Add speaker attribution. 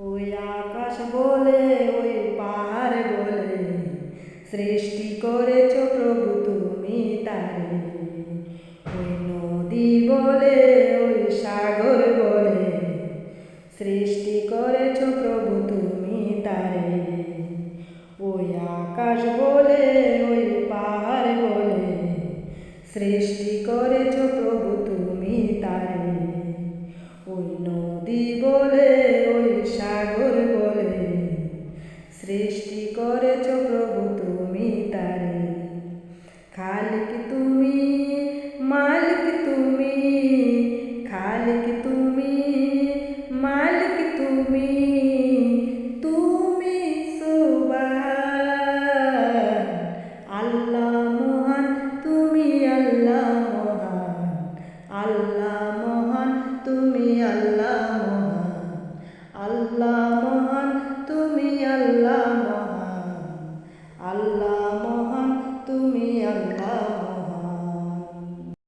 Speaker 1: ওই আকাশ বলে ওই পাহাড় বলে সৃষ্টি করেছ প্রভু তুমি তারে। ওই নদী বলে ওই সাগর বলে সৃষ্টি করেছ প্রভু তুমি তারে। ওই আকাশ বলে ওই পাহাড় বলে সৃষ্টি করেছ প্রভু তুমি তারে। ওই নদী বলে ওই সাগর বলে সৃষ্টি করেছ প্রভু তুমি তারে। খালিক